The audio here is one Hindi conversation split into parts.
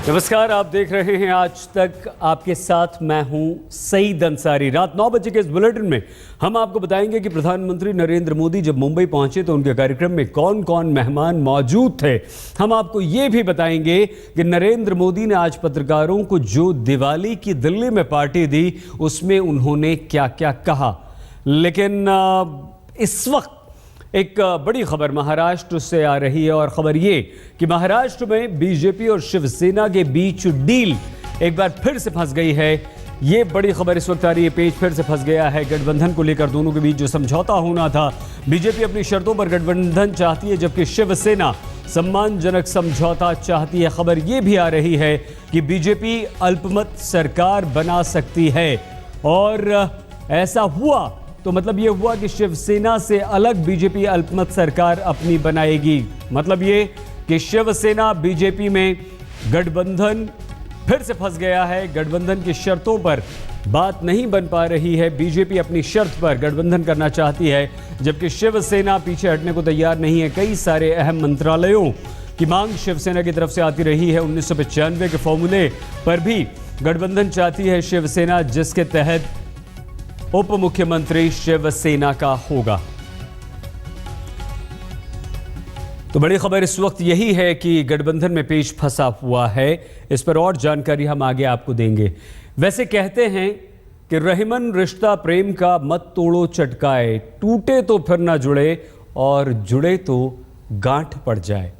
नमस्कार, आप देख रहे हैं आज तक। आपके साथ मैं हूं सईद अंसारी। रात 9 बजे के इस बुलेटिन में हम आपको बताएंगे कि प्रधानमंत्री नरेंद्र मोदी जब मुंबई पहुंचे तो उनके कार्यक्रम में कौन कौन मेहमान मौजूद थे। हम आपको ये भी बताएंगे कि नरेंद्र मोदी ने आज पत्रकारों को जो दिवाली की दिल्ली में पार्टी दी उसमें उन्होंने क्या क्या कहा। लेकिन इस वक्त एक बड़ी खबर महाराष्ट्र से आ रही है और खबर ये कि महाराष्ट्र में बीजेपी और शिवसेना के बीच डील एक बार फिर से फंस गई है। ये बड़ी खबर इस वक्त आ रही है, पेज फिर से फंस गया है। गठबंधन को लेकर दोनों के बीच जो समझौता होना था, बीजेपी अपनी शर्तों पर गठबंधन चाहती है जबकि शिवसेना सम्मानजनक समझौता चाहती है। खबर ये भी आ रही है कि बीजेपी अल्पमत सरकार बना सकती है और ऐसा हुआ तो मतलब ये हुआ कि शिवसेना से अलग बीजेपी अल्पमत सरकार अपनी बनाएगी। मतलब ये कि शिवसेना बीजेपी में गठबंधन फिर से फंस गया है। गठबंधन की शर्तों पर बात नहीं बन पा रही है। बीजेपी अपनी शर्त पर गठबंधन करना चाहती है जबकि शिवसेना पीछे हटने को तैयार नहीं है। कई सारे अहम मंत्रालयों की मांग शिवसेना की तरफ से आती रही है। 1995 के फॉर्मूले पर भी गठबंधन चाहती है शिवसेना, जिसके तहत उप मुख्यमंत्री शिवसेना का होगा। तो बड़ी खबर इस वक्त यही है कि गठबंधन में पेच फंसा हुआ है। इस पर और जानकारी हम आगे आपको देंगे। वैसे कहते हैं कि रहीमन रिश्ता प्रेम का मत तोड़ो चटकाए, टूटे तो फिर ना जुड़े और जुड़े तो गांठ पड़ जाए।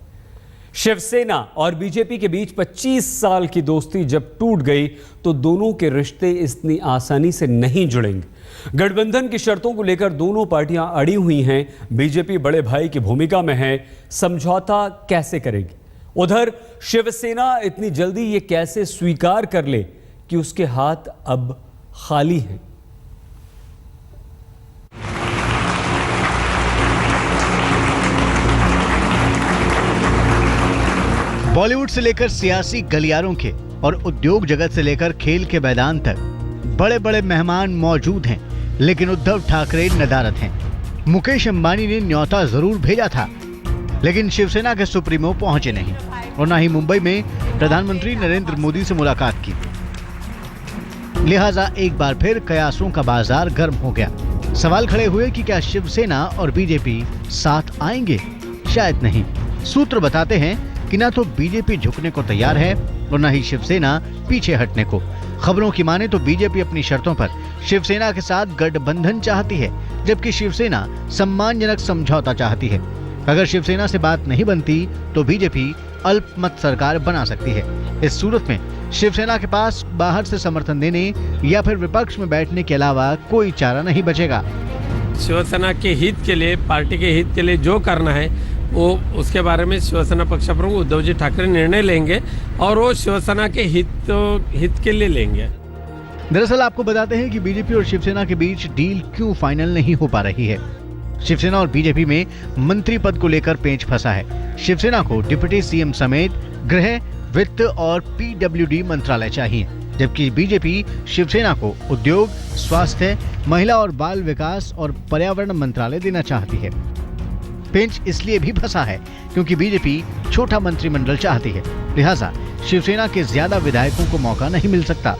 शिवसेना और बीजेपी के बीच 25 साल की दोस्ती जब टूट गई तो दोनों के रिश्ते इतनी आसानी से नहीं जुड़ेंगे। गठबंधन की शर्तों को लेकर दोनों पार्टियां अड़ी हुई हैं। बीजेपी बड़े भाई की भूमिका में है, समझौता कैसे करेगी। उधर शिवसेना इतनी जल्दी ये कैसे स्वीकार कर ले कि उसके हाथ अब खाली हैं। बॉलीवुड से लेकर सियासी गलियारों के और उद्योग जगत से लेकर खेल के मैदान तक बड़े बड़े मेहमान मौजूद हैं, लेकिन उद्धव ठाकरे नदारद हैं। मुकेश अंबानी ने न्योता जरूर भेजा था, लेकिन शिवसेना के सुप्रीमो पहुंचे नहीं और न ही मुंबई में प्रधानमंत्री नरेंद्र मोदी से मुलाकात की। लिहाजा एक बार फिर कयासों का बाजार गर्म हो गया। सवाल खड़े हुए कि क्या शिवसेना और बीजेपी साथ आएंगे? शायद नहीं। सूत्र बताते हैं कि ना तो बीजेपी झुकने को तैयार है और न ही शिवसेना पीछे हटने को। खबरों की माने तो बीजेपी अपनी शर्तों पर शिवसेना के साथ गठबंधन चाहती है जबकि शिवसेना सम्मानजनक समझौता चाहती है। अगर शिवसेना से बात नहीं बनती तो बीजेपी अल्पमत सरकार बना सकती है। इस सूरत में शिवसेना के पास बाहर से समर्थन देने या फिर विपक्ष में बैठने के अलावा कोई चारा नहीं बचेगा। शिवसेना के हित के लिए, पार्टी के हित के लिए जो करना है वो उसके बारे में शिवसेना पक्ष प्रमुख उद्धव जी ठाकरे निर्णय लेंगे और वो शिवसेना के हित के लिए लेंगे। दरअसल आपको बताते हैं कि बीजेपी और शिवसेना के बीच डील क्यों फाइनल नहीं हो पा रही है। शिवसेना और बीजेपी में मंत्री पद को लेकर पेंच फंसा है। शिवसेना को डिप्टी सीएम समेत गृह, वित्त और पीडब्ल्यूडी मंत्रालय चाहिए, जबकि बीजेपी शिवसेना को उद्योग, स्वास्थ्य, महिला और बाल विकास और पर्यावरण मंत्रालय देना चाहती है। पेंच इसलिए भी फंसा है क्योंकि बीजेपी छोटा मंत्रिमंडल चाहती है, लिहाजा शिवसेना के ज्यादा विधायकों को मौका नहीं मिल सकता।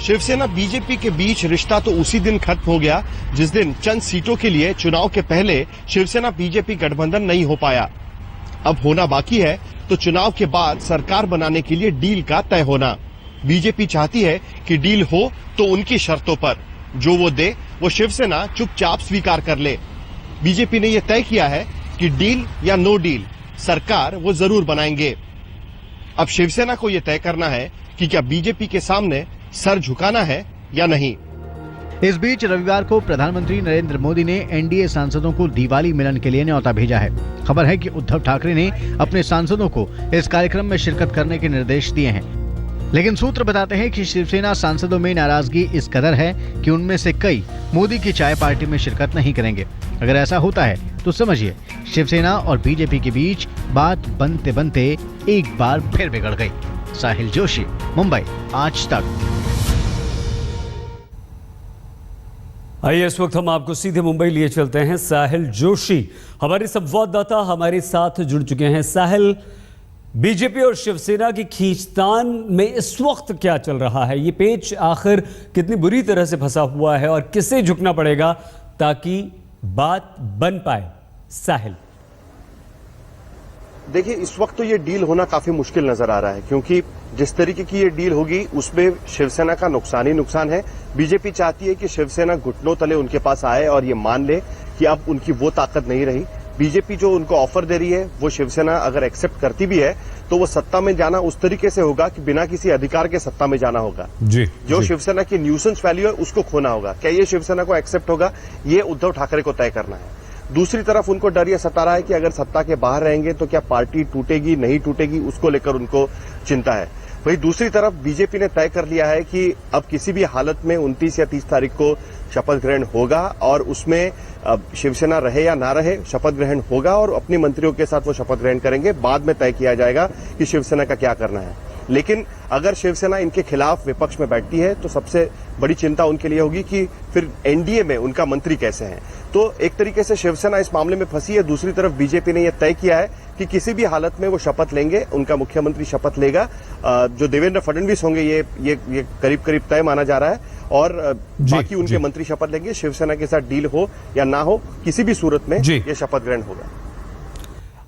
शिवसेना बीजेपी के बीच रिश्ता तो उसी दिन खत्म हो गया जिस दिन चंद सीटों के लिए चुनाव के पहले शिवसेना बीजेपी गठबंधन नहीं हो पाया। अब होना बाकी है तो चुनाव के बाद सरकार बनाने के लिए डील का तय होना। बीजेपी चाहती है कि डील हो तो उनकी शर्तों पर, जो वो दे वो शिवसेना चुपचाप स्वीकार कर ले। बीजेपी ने यह तय किया है कि डील या नो डील सरकार वो जरूर बनाएंगे। अब शिवसेना को यह तय करना है कि क्या बीजेपी के सामने सर झुकाना है या नहीं। इस बीच रविवार को प्रधानमंत्री नरेंद्र मोदी ने एनडीए सांसदों को दिवाली मिलन के लिए न्योता भेजा है। खबर है कि उद्धव ठाकरे ने अपने सांसदों को इस कार्यक्रम में शिरकत करने के निर्देश दिए हैं, लेकिन सूत्र बताते हैं कि शिवसेना सांसदों में नाराजगी इस कदर है कि उनमें से कई मोदी की चाय पार्टी में शिरकत नहीं करेंगे। अगर ऐसा होता है तो समझिए शिवसेना और बीजेपी के बीच बात बनते बनते एक बार फिर बिगड़ गई। साहिल जोशी, मुंबई, आज तक। आइए इस वक्त हम आपको सीधे मुंबई लिए चलते हैं। साहिल जोशी हमारे संवाददाता हमारे साथ जुड़ चुके हैं। साहिल, बीजेपी और शिवसेना की खींचतान में इस वक्त क्या चल रहा है? ये पेच आखिर कितनी बुरी तरह से फंसा हुआ है और किसे झुकना पड़ेगा ताकि बात बन पाए? साहिल। देखिए, इस वक्त तो ये डील होना काफी मुश्किल नजर आ रहा है, क्योंकि जिस तरीके की ये डील होगी उसमें शिवसेना का नुकसान ही नुकसान है। बीजेपी चाहती है कि शिवसेना घुटनों तले उनके पास आए और ये मान ले कि अब उनकी वो ताकत नहीं रही। बीजेपी जो उनको ऑफर दे रही है वो शिवसेना अगर एक्सेप्ट करती भी है तो वो सत्ता में जाना उस तरीके से होगा कि बिना किसी अधिकार के सत्ता में जाना होगा। जो शिवसेना की न्यूसेंस वैल्यू है उसको खोना होगा। क्या ये शिवसेना को एक्सेप्ट होगा, ये उद्धव ठाकरे को तय करना है। दूसरी तरफ उनको डर यह सता रहा है कि अगर सत्ता के बाहर रहेंगे तो क्या पार्टी टूटेगी नहीं टूटेगी, उसको लेकर उनको चिंता है। वहीं दूसरी तरफ बीजेपी ने तय कर लिया है कि अब किसी भी हालत में 29 या 30 तारीख को शपथ ग्रहण होगा और उसमें शिवसेना रहे या ना रहे शपथ ग्रहण होगा और अपने मंत्रियों के साथ वो शपथ ग्रहण करेंगे। बाद में तय किया जाएगा कि शिवसेना का क्या करना है। लेकिन अगर शिवसेना इनके खिलाफ विपक्ष में बैठती है तो सबसे बड़ी चिंता उनके लिए होगी कि फिर एनडीए में उनका मंत्री कैसे हैं। तो एक तरीके से शिवसेना इस मामले में फंसी है। दूसरी तरफ बीजेपी ने यह तय किया है कि किसी भी हालत में वो शपथ लेंगे, उनका मुख्यमंत्री शपथ लेगा। जो देवेंद्र फडणवीस होंगे ये करीब करीब तय माना जा रहा है और बाकी उनके मंत्री शपथ लेंगे। शिवसेना के साथ डील हो या ना हो, किसी भी सूरत में ये शपथ ग्रहण होगा।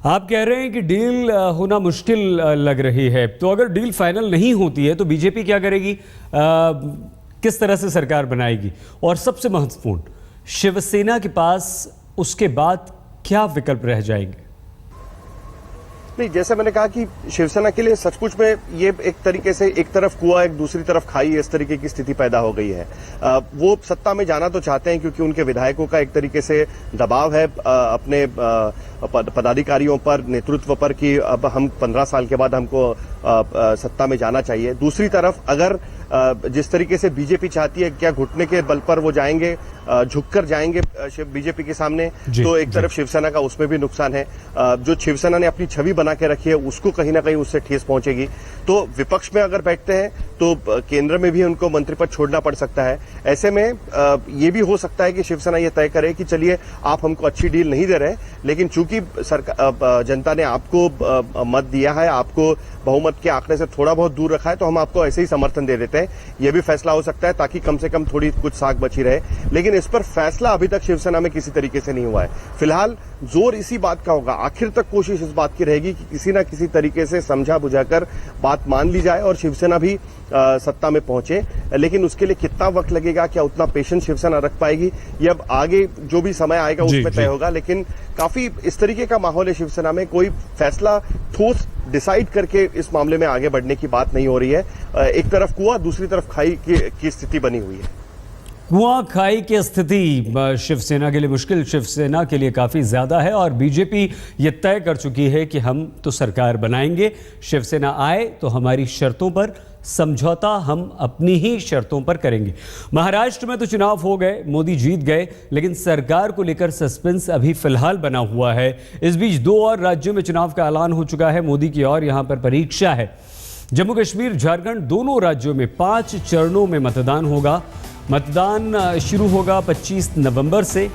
आप कह रहे हैं कि डील होना मुश्किल लग रही है, तो अगर डील फाइनल नहीं होती है तो बीजेपी क्या करेगी? किस तरह से सरकार बनाएगी? और सबसे महत्वपूर्ण, शिवसेना के पास उसके बाद क्या विकल्प रह जाएंगे? नहीं, जैसे मैंने कहा कि शिवसेना के लिए सचमुच में ये एक तरीके से एक तरफ कुआं एक दूसरी तरफ खाई, इस तरीके की स्थिति पैदा हो गई है। वो सत्ता में जाना तो चाहते हैं क्योंकि उनके विधायकों का एक तरीके से दबाव है अपने पदाधिकारियों पर, नेतृत्व पर कि अब हम 15 साल के बाद हमको सत्ता में जाना चाहिए। दूसरी तरफ अगर जिस तरीके से बीजेपी चाहती है, क्या घुटने के बल पर वो जाएंगे, झुककर जाएंगे बीजेपी के सामने, तो एक तरफ शिवसेना का उसमें भी नुकसान है। जो शिवसेना ने अपनी छवि बना के रखी है उसको कहीं ना कहीं उससे ठेस पहुंचेगी। तो विपक्ष में अगर बैठते हैं तो केंद्र में भी उनको मंत्री पद छोड़ना पड़ सकता है। ऐसे में ये भी हो सकता है कि शिवसेना ये तय करे कि चलिए आप हमको अच्छी डील नहीं दे रहे, लेकिन चूंकि सरकार जनता ने आपको मत दिया है, आपको बहुमत के आंकड़े से थोड़ा बहुत दूर रखा है, तो हम आपको ऐसे ही समर्थन दे देते हैं। यह भी फैसला हो सकता है ताकि कम से कम थोड़ी कुछ साख बची रहे। लेकिन इस पर फैसला अभी तक शिवसेना में किसी तरीके से नहीं हुआ है। फिलहाल जोर इसी बात का होगा, आखिर तक कोशिश इस बात की रहेगी कि किसी ना किसी तरीके से समझा बुझाकर बात मान ली जाए और शिवसेना भी सत्ता में पहुंचे। लेकिन उसके लिए कितना वक्त लगेगा, क्या उतना पेशेंस शिवसेना रख पाएगी, ये अब आगे जो भी समय आएगा उसमें तय होगा। लेकिन काफी इस तरीके का माहौल है शिवसेना में, कोई फैसला ठोस डिसाइड करके इस मामले में आगे बढ़ने की बात नहीं हो रही है। एक तरफ कुआं, दूसरी तरफ खाई की स्थिति बनी हुई है। कुआं खाई की स्थिति शिवसेना के लिए मुश्किल, शिवसेना के लिए काफ़ी ज़्यादा है और बीजेपी ये तय कर चुकी है कि हम तो सरकार बनाएंगे, शिवसेना आए तो हमारी शर्तों पर, समझौता हम अपनी ही शर्तों पर करेंगे। महाराष्ट्र में तो चुनाव हो गए, मोदी जीत गए, लेकिन सरकार को लेकर सस्पेंस अभी फिलहाल बना हुआ है। इस बीच 2 और राज्यों में चुनाव का ऐलान हो चुका है मोदी की, और यहाँ पर परीक्षा है। जम्मू कश्मीर, झारखंड, दोनों राज्यों में 5 चरणों में मतदान होगा। मतदान शुरू होगा 25 नवंबर से।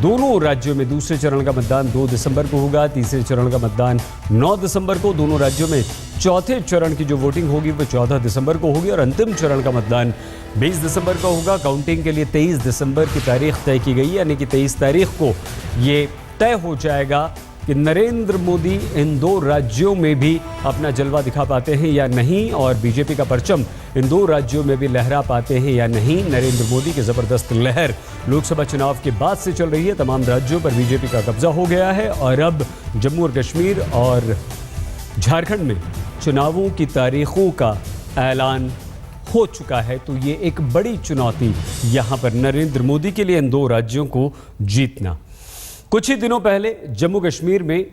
दोनों राज्यों में दूसरे चरण का मतदान 2 दिसंबर को होगा, तीसरे चरण का मतदान 9 दिसंबर को। दोनों राज्यों में चौथे चरण की जो वोटिंग होगी वो 14 दिसंबर को होगी और अंतिम चरण का मतदान 20 दिसंबर को होगा। काउंटिंग के लिए 23 दिसंबर की तारीख तय की गई, यानी कि 23 तारीख को ये तय हो जाएगा कि नरेंद्र मोदी इन 2 राज्यों में भी अपना जलवा दिखा पाते हैं या नहीं, और बीजेपी का परचम इन 2 राज्यों में भी लहरा पाते हैं या नहीं। नरेंद्र मोदी की जबरदस्त लहर लोकसभा चुनाव के बाद से चल रही है। तमाम राज्यों पर बीजेपी का कब्जा हो गया है और अब जम्मू और कश्मीर और झारखंड में चुनावों की तारीखों का ऐलान हो चुका है। तो ये एक बड़ी चुनौती यहाँ पर नरेंद्र मोदी के लिए इन 2 राज्यों को जीतना। कुछ ही दिनों पहले जम्मू कश्मीर में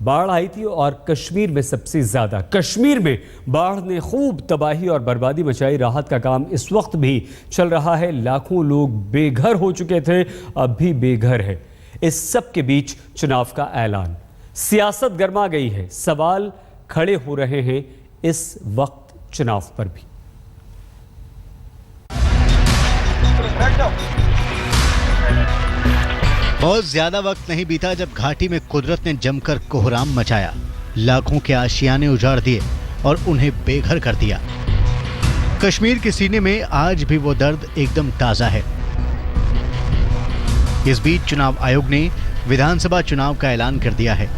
बाढ़ आई थी और कश्मीर में सबसे ज्यादा, कश्मीर में बाढ़ ने खूब तबाही और बर्बादी मचाई। राहत का काम इस वक्त भी चल रहा है। लाखों लोग बेघर हो चुके थे, अब भी बेघर है। इस सब के बीच चुनाव का ऐलान, सियासत गर्मा गई है। सवाल खड़े हो रहे हैं इस वक्त चुनाव पर भी। बहुत ज्यादा वक्त नहीं बीता जब घाटी में कुदरत ने जमकर कोहराम मचाया। लाखों के आशियाने उजाड़ दिए और उन्हें बेघर कर दिया। कश्मीर के सीने में आज भी वो दर्द एकदम ताजा है। इस बीच चुनाव आयोग ने विधानसभा चुनाव का ऐलान कर दिया है।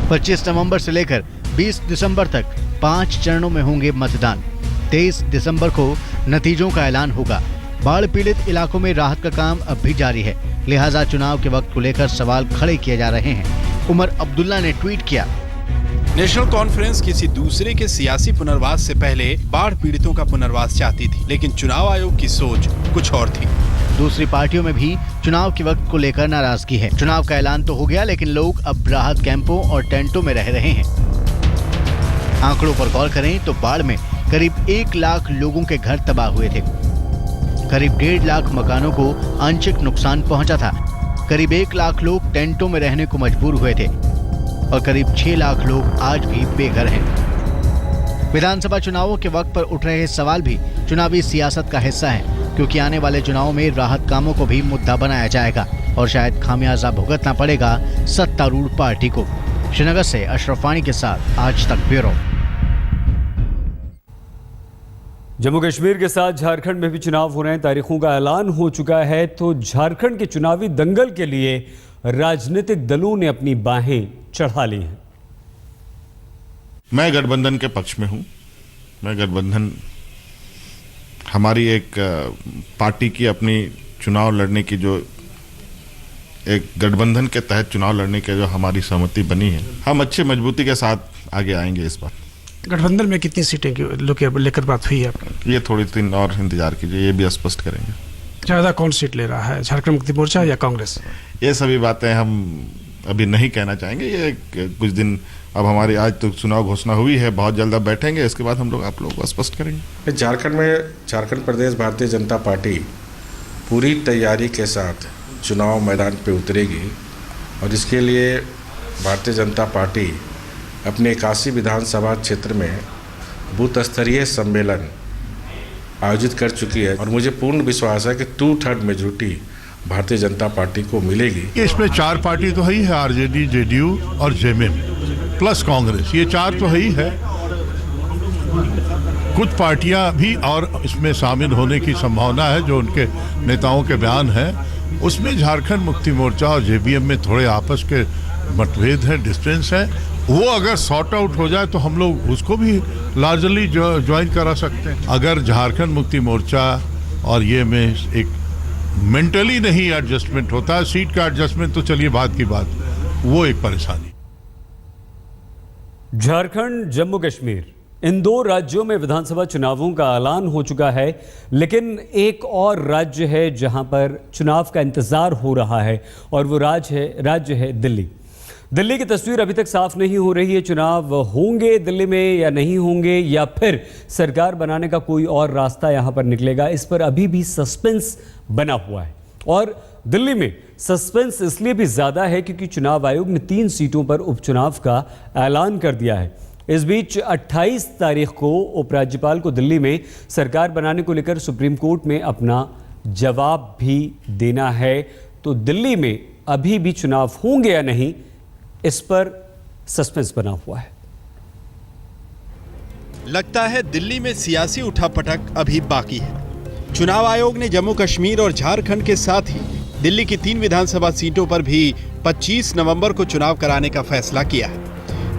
25 नवंबर से लेकर 20 दिसंबर तक 5 चरणों में होंगे मतदान। 23 दिसंबर को नतीजों का ऐलान होगा। बाढ़ पीड़ित इलाकों में राहत का काम अब भी जारी है, लिहाजा चुनाव के वक्त को लेकर सवाल खड़े किए जा रहे हैं। उमर अब्दुल्ला ने ट्वीट किया, नेशनल कॉन्फ्रेंस किसी दूसरे के सियासी पुनर्वास से पहले बाढ़ पीड़ितों का पुनर्वास चाहती थी, लेकिन चुनाव आयोग की सोच कुछ और थी। दूसरी पार्टियों में भी चुनाव के वक्त को लेकर नाराजगी है। चुनाव का ऐलान तो हो गया, लेकिन लोग अब राहत कैंपों और टेंटों में रह रहे हैं। आंकड़ों पर गौर करें तो बाढ़ में करीब 1 लाख लोगों के घर तबाह हुए थे। करीब 1.5 लाख मकानों को आंशिक नुकसान पहुंचा था। करीब 1 लाख लोग टेंटों में रहने को मजबूर हुए थे और करीब 6 लाख लोग आज भी बेघर हैं। विधानसभा चुनावों के वक्त पर उठ रहे सवाल भी चुनावी सियासत का हिस्सा है, क्योंकि आने वाले चुनावों में राहत कामों को भी मुद्दा बनाया जाएगा और शायद खामियाजा भुगतना पड़ेगा सत्तारूढ़ पार्टी को। श्रीनगर से अशरफ वानी के साथ आज तक ब्यूरो। जम्मू कश्मीर के साथ झारखंड में भी चुनाव हो रहे हैं। तारीखों का ऐलान हो चुका है, तो झारखंड के चुनावी दंगल के लिए राजनीतिक दलों ने अपनी बाहें चढ़ा ली हैं। मैं गठबंधन के पक्ष में हूं। मैं गठबंधन, हमारी एक पार्टी की अपनी चुनाव लड़ने की, जो एक गठबंधन के तहत चुनाव लड़ने के जो हमारी सहमति बनी है, हम अच्छे मजबूती के साथ आगे आएंगे। इस बार गठबंधन में कितनी सीटें लेकर बात हुई है? ये थोड़ी दिन और इंतजार कीजिए, ये भी स्पष्ट करेंगे। ज्यादा कौन सीट ले रहा है, झारखंड मुक्ति मोर्चा या कांग्रेस? ये सभी बातें हम अभी नहीं कहना चाहेंगे। ये कुछ दिन, अब हमारी आज तो चुनाव घोषणा हुई है, बहुत जल्द अब बैठेंगे, इसके बाद हम लोग आप लोगों को स्पष्ट करेंगे। झारखंड प्रदेश भारतीय जनता पार्टी पूरी तैयारी के साथ चुनाव मैदान पे उतरेगी और इसके लिए भारतीय जनता पार्टी अपने 81 विधानसभा क्षेत्र में बूथ स्तरीय सम्मेलन आयोजित कर चुकी है और मुझे पूर्ण विश्वास है कि 2/3 मेजॉरिटी भारतीय जनता पार्टी को मिलेगी। इसमें 4 पार्टी तो है ही है, आरजेडी, जेडीयू और जेएमएम प्लस कांग्रेस, ये 4 तो है ही है। कुछ पार्टियां भी और इसमें शामिल होने की संभावना है, जो उनके नेताओं के बयान है। उसमें झारखंड मुक्ति मोर्चा और जेबीएम में थोड़े आपस के मतभेद है, डिस्टेंस है। वो अगर सॉर्ट आउट हो जाए तो हम लोग उसको भी लार्जली ज्वाइन करा सकते हैं। अगर झारखंड मुक्ति मोर्चा और ये में एक मेंटली नहीं एडजस्टमेंट होता है, सीट का एडजस्टमेंट तो चलिए बात की बात, वो एक परेशानी। झारखंड, जम्मू कश्मीर, इन 2 राज्यों में विधानसभा चुनावों का ऐलान हो चुका है, लेकिन एक और राज्य है जहां पर चुनाव का इंतजार हो रहा है और वो राज्य है दिल्ली। दिल्ली की तस्वीर अभी तक साफ नहीं हो रही है। चुनाव होंगे दिल्ली में या नहीं होंगे, या फिर सरकार बनाने का कोई और रास्ता यहां पर निकलेगा, इस पर अभी भी सस्पेंस बना हुआ है। और दिल्ली में सस्पेंस इसलिए भी ज्यादा है क्योंकि चुनाव आयोग ने 3 सीटों पर उपचुनाव का ऐलान कर दिया है। इस बीच 28 तारीख को उपराज्यपाल को दिल्ली में सरकार बनाने को लेकर सुप्रीम कोर्ट में अपना जवाब भी देना है। तो दिल्ली में अभी भी चुनाव होंगे या नहीं, इस पर सस्पेंस बना हुआ है। लगता है दिल्ली में सियासी उठापटक अभी बाकी है। चुनाव आयोग ने जम्मू कश्मीर और झारखंड के साथ ही दिल्ली की 3 विधानसभा सीटों पर भी 25 नवंबर को चुनाव कराने का फैसला किया है।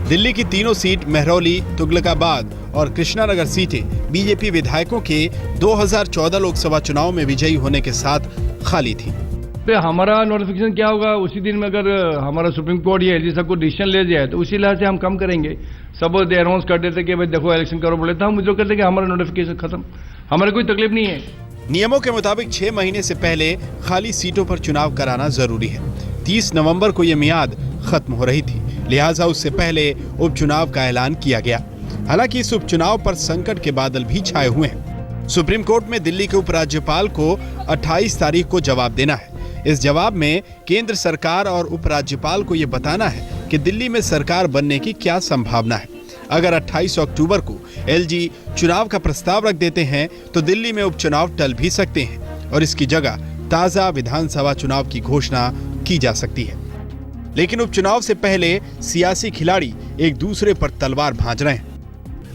दिल्ली की तीनों सीट महरौली, तुगलकाबाद और कृष्णानगर सीटें बीजेपी विधायकों के 2014 लोकसभा चुनाव में विजयी होने के साथ खाली थी। पे हमारा नोटिफिकेशन क्या होगा उसी दिन में, अगर हमारा सुप्रीम कोर्ट या एलजी सबको डिसीजन ले जाए तो उसी लिहाज से हम कम करेंगे। सब अनाउंस कर देते कि भाई देखो इलेक्शन करो, बोले तो हम जो करते कि हमारा नोटिफिकेशन खत्म, हमारे कोई तकलीफ नहीं है। नियमों के मुताबिक 6 महीने से पहले खाली सीटों पर चुनाव कराना जरूरी है। 30 नवंबर को यह मियाद खत्म हो रही थी, लिहाजा उससे पहले उपचुनाव का ऐलान किया गया। हालांकि इस उपचुनाव पर संकट के बादल भी छाए हुए हैं। सुप्रीम कोर्ट में दिल्ली के उपराज्यपाल को 28 तारीख को जवाब देना है। इस जवाब में केंद्र सरकार और उपराज्यपाल को यह बताना है कि दिल्ली में सरकार बनने की क्या संभावना है। अगर 28 अक्टूबर को एलजी चुनाव का प्रस्ताव रख देते हैं तो दिल्ली में उपचुनाव टल भी सकते हैं और इसकी जगह ताजा विधानसभा चुनाव की घोषणा की जा सकती है। लेकिन उपचुनाव से पहले सियासी खिलाड़ी एक दूसरे पर तलवार भांज रहे हैं।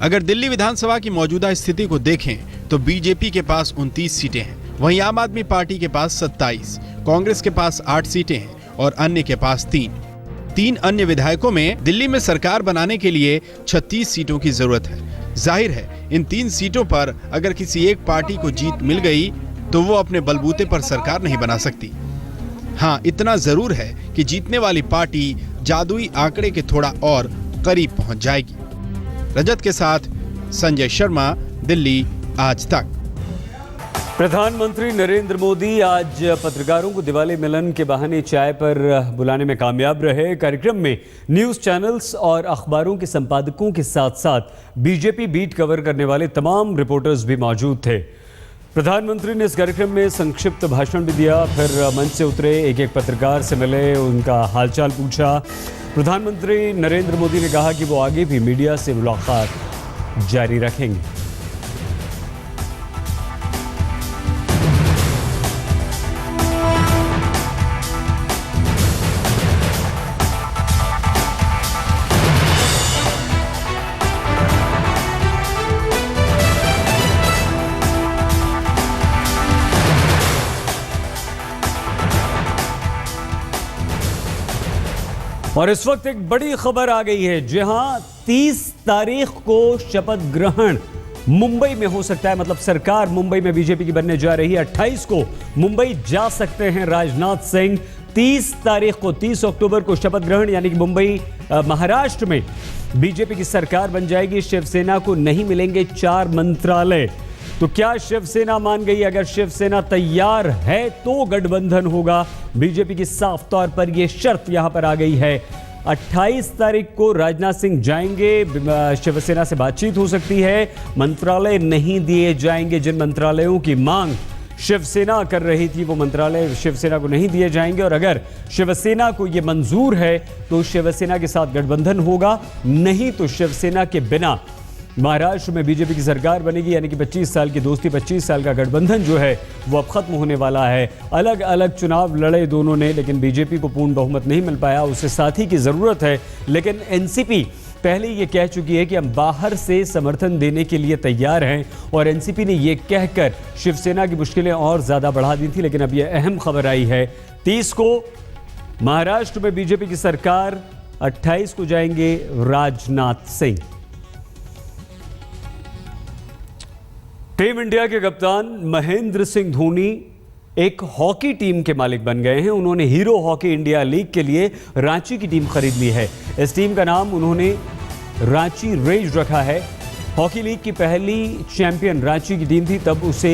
अगर दिल्ली विधानसभा की मौजूदा स्थिति को देखें तो बीजेपी के पास 29 सीटें हैं, वहीं आम आदमी पार्टी के पास 27, कांग्रेस के पास 8 सीटें हैं और अन्य के पास 3 अन्य विधायकों में दिल्ली में सरकार बनाने के लिए 36 सीटों की जरूरत है। जाहिर है इन 3 सीटों पर अगर किसी एक पार्टी को जीत मिल गई तो वो अपने बलबूते पर सरकार नहीं बना सकती। हाँ, इतना जरूर है कि जीतने वाली पार्टी जादुई आंकड़े के थोड़ा और करीब पहुंच जाएगी। रजत के साथ संजय शर्मा, दिल्ली आज तक। प्रधानमंत्री नरेंद्र मोदी आज पत्रकारों को दिवाली मिलन के बहाने चाय पर बुलाने में कामयाब रहे। कार्यक्रम में न्यूज़ चैनल्स और अखबारों के संपादकों के साथ साथ बीजेपी बीट कवर करने वाले तमाम रिपोर्टर्स भी मौजूद थे। प्रधानमंत्री ने इस कार्यक्रम में संक्षिप्त भाषण भी दिया, फिर मंच से उतरे, एक एक पत्रकार से मिले, उनका हालचाल पूछा। प्रधानमंत्री नरेंद्र मोदी ने कहा कि वो आगे भी मीडिया से मुलाकात जारी रखेंगे। और इस वक्त एक बड़ी खबर आ गई है। जी हां, 30 तारीख को शपथ ग्रहण मुंबई में हो सकता है। मतलब सरकार मुंबई में बीजेपी की बनने जा रही है। 28 को मुंबई जा सकते हैं राजनाथ सिंह। 30 तारीख को, 30 अक्टूबर को शपथ ग्रहण, यानी कि मुंबई महाराष्ट्र में बीजेपी की सरकार बन जाएगी। शिवसेना को नहीं मिलेंगे 4 मंत्रालय। तो क्या शिवसेना मान गई? अगर शिवसेना तैयार है तो गठबंधन होगा। बीजेपी की साफ तौर पर यह शर्त यहां पर आ गई है। 28 तारीख को राजनाथ सिंह जाएंगे, शिवसेना से बातचीत हो सकती है। मंत्रालय नहीं दिए जाएंगे। जिन मंत्रालयों की मांग शिवसेना कर रही थी वो मंत्रालय शिवसेना को नहीं दिए जाएंगे। और अगर शिवसेना को यह मंजूर है तो शिवसेना के साथ गठबंधन होगा, नहीं तो शिवसेना के बिना महाराष्ट्र में बीजेपी की सरकार बनेगी। यानी कि 25 साल की दोस्ती, 25 साल का गठबंधन जो है वो अब खत्म होने वाला है। अलग अलग चुनाव लड़े दोनों ने, लेकिन बीजेपी को पूर्ण बहुमत नहीं मिल पाया। उसे साथी की जरूरत है। लेकिन एनसीपी पहले ये कह चुकी है कि हम बाहर से समर्थन देने के लिए तैयार हैं। और एनसीपी ने ये कहकर शिवसेना की मुश्किलें और ज्यादा बढ़ा दी थी। लेकिन अब यह अहम खबर आई है, 30 को महाराष्ट्र में बीजेपी की सरकार, 28 को जाएंगे राजनाथ सिंह। टीम इंडिया के कप्तान महेंद्र सिंह धोनी एक हॉकी टीम के मालिक बन गए हैं। उन्होंने हीरो हॉकी इंडिया लीग के लिए रांची की टीम खरीद ली है। इस टीम का नाम उन्होंने रांची रेज रखा है। हॉकी लीग की पहली चैंपियन रांची की टीम थी, तब उसे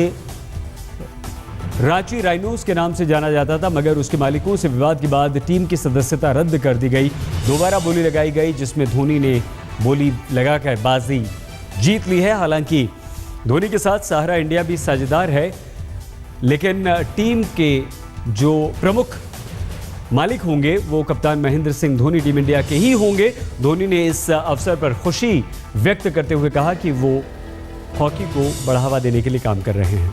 रांची राइनोज के नाम से जाना जाता था। मगर उसके मालिकों से विवाद के बाद टीम की सदस्यता रद्द कर दी गई। दोबारा बोली लगाई गई, जिसमें धोनी ने बोली लगाकर बाजी जीत ली है। हालांकि धोनी के साथ सहारा इंडिया भी साझेदार है, लेकिन टीम के जो प्रमुख मालिक होंगे वो कप्तान महेंद्र सिंह धोनी टीम इंडिया के ही होंगे। धोनी ने इस अवसर पर खुशी व्यक्त करते हुए कहा कि वो हॉकी को बढ़ावा देने के लिए काम कर रहे हैं।